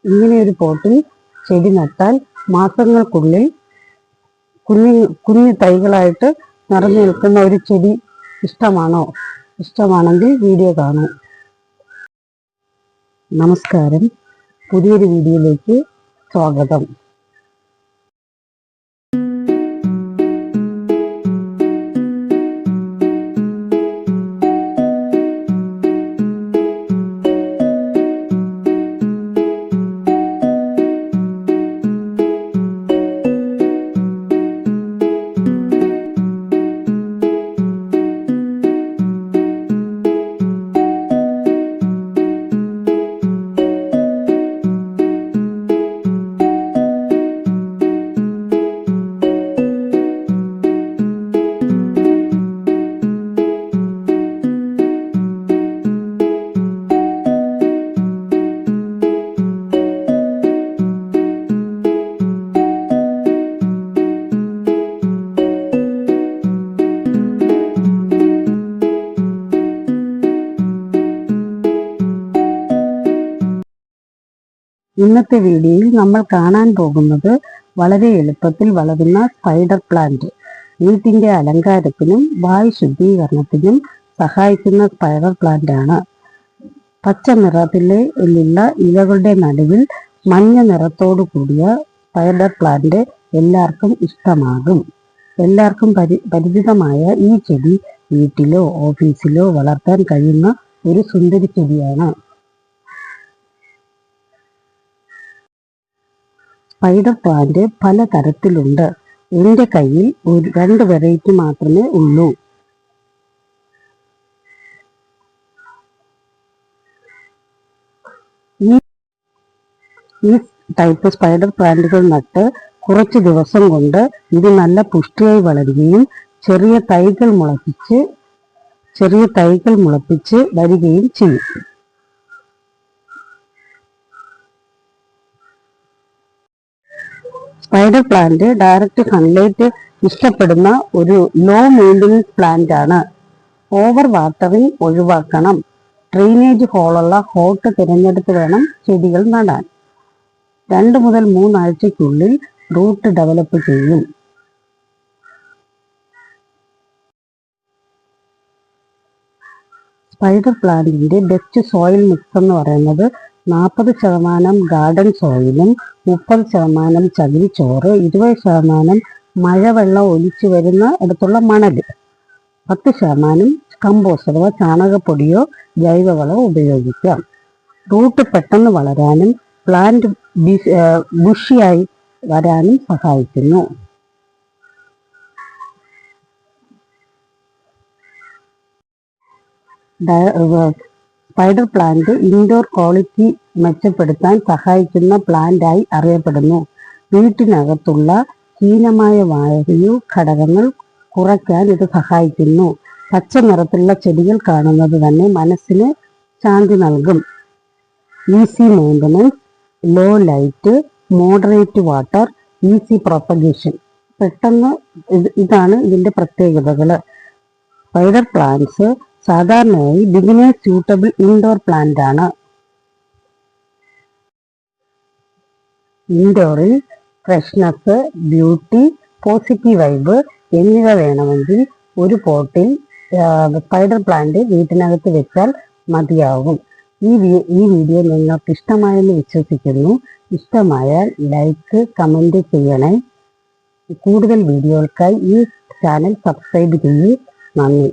ഇങ്ങനെ ഒരു പോട്ടിൽ ചെടി നട്ടാൽ മാസങ്ങൾക്കുള്ളിൽ കുഞ്ഞു തൈകളായിട്ട് നിറഞ്ഞു നിൽക്കുന്ന ഒരു ചെടി ഇഷ്ടമാണോ? ഇഷ്ടമാണെങ്കിൽ വീഡിയോ കാണൂ. നമസ്കാരം, പുതിയൊരു വീഡിയോയിലേക്ക് സ്വാഗതം. ഇന്നത്തെ വീഡിയോയിൽ നമ്മൾ കാണാൻ പോകുന്നത് വളരെ എളുപ്പത്തിൽ വളരുന്ന സ്പൈഡർ പ്ലാന്റ്. വീട്ടിന്റെ അലങ്കാരത്തിനും വായു ശുദ്ധീകരണത്തിനും സഹായിക്കുന്ന സ്പൈഡർ പ്ലാന്റ് ആണ്. പച്ച നിറത്തിലുള്ള ഇലകളുടെ നടുവിൽ മഞ്ഞ നിറത്തോടു കൂടിയ സ്പൈഡർ പ്ലാന്റ് എല്ലാവർക്കും ഇഷ്ടമാകും. എല്ലാവർക്കും പരിചിതമായ ഈ ചെടി വീട്ടിലോ ഓഫീസിലോ വളർത്താൻ കഴിയുന്ന ഒരു സുന്ദരി ചെടിയാണ്. സ്പൈഡർ പ്ലാന്റ് പല തരത്തിലുണ്ട്. എൻ്റെ കയ്യിൽ രണ്ട് വെറൈറ്റി മാത്രമേ ഉള്ളൂ. ഈ ടൈപ്പ് സ്പൈഡർ പ്ലാന്റുകൾ നട്ട് കുറച്ച് ദിവസം കൊണ്ട് ഇത് നല്ല പുഷ്ടിയായി വളരുകയും ചെറിയ തൈകൾ മുളപ്പിച്ച് വരികയും ചെയ്യും. സ്പൈഡർ പ്ലാന്റ് ഡയറക്റ്റ് സൺലൈറ്റ് ഇഷ്ടപ്പെടുന്ന ഒരു ലോ മെയിൻ്റനൻസ് പ്ലാന്റ് ആണ്. ഓവർ വാട്ടറിങ് ഒഴിവാക്കണം. ഡ്രെയിനേജ് ഹോളുള്ള ഹോട്ട് തിരഞ്ഞെടുത്ത് വേണം ചെടികൾ നടാൻ. 2 മുതൽ 3 ആഴ്ചയ്ക്കുള്ളിൽ റൂട്ട് ഡെവലപ്പ് ചെയ്യും. സ്പൈഡർ പ്ലാന്റിന്റെ ബെസ്റ്റ് സോയിൽ മിക്സ് എന്ന് പറയുന്നത് 40% ഗാർഡൻ സോയിലും 30% ചകിരിച്ചോറ്, 20% മഴവെള്ളം ഒലിച്ചു വരുന്ന അടുത്തുള്ള മണൽ, 10% കമ്പോസ്റ്റ് അഥവാ ചാണകപ്പൊടിയോ ജൈവവളമോ ഉപയോഗിക്കാം. റൂട്ട് പെട്ടെന്ന് വളരാനും പ്ലാന്റ് ബുഷിയായി വരാനും സഹായിക്കുന്നു. സ്പൈഡർ പ്ലാന്റ് ഇൻഡോർ ക്വാളിറ്റി മെച്ചപ്പെടുത്താൻ സഹായിക്കുന്ന പ്ലാന്റായി അറിയപ്പെടുന്നു. വീട്ടിനകത്തുള്ള ഹീനമായ വായു ഘടകങ്ങൾ കുറയ്ക്കാൻ ഇത് സഹായിക്കുന്നു. പച്ച നിറത്തിലുള്ള ചെടികൾ കാണുന്നത് തന്നെ മനസ്സിന് ശാന്തി നൽകും. Easy maintenance, low light, moderate water, easy propagation. ഇതാണ് ഇതിൻ്റെ പ്രത്യേകതകൾ. സ്പൈഡർ പ്ലാന്റ്സ് സാധാരണയായി ബിഗിനേഴ്സ് സ്യൂട്ടബിൾ ഇൻഡോർ പ്ലാന്റ് ആണ്. ഇൻഡോറിൽ ഫ്രഷ്നെസ്, ബ്യൂട്ടി, പോസിറ്റീവ് വൈബ് എന്നിവ വേണമെങ്കിൽ ഒരു പോട്ടിൽ സ്പൈഡർ പ്ലാന്റ് വീട്ടിനകത്ത് വെച്ചാൽ മതിയാകും. ഈ വീഡിയോ നിങ്ങൾക്ക് ഇഷ്ടമായെന്ന് വിശ്വസിക്കുന്നു. ഇഷ്ടമായാൽ ലൈക്ക്, കമൻറ്റ് ചെയ്യണേ. കൂടുതൽ വീഡിയോകൾക്കായി ഈ ചാനൽ സബ്സ്ക്രൈബ് ചെയ്യൂ. നന്ദി.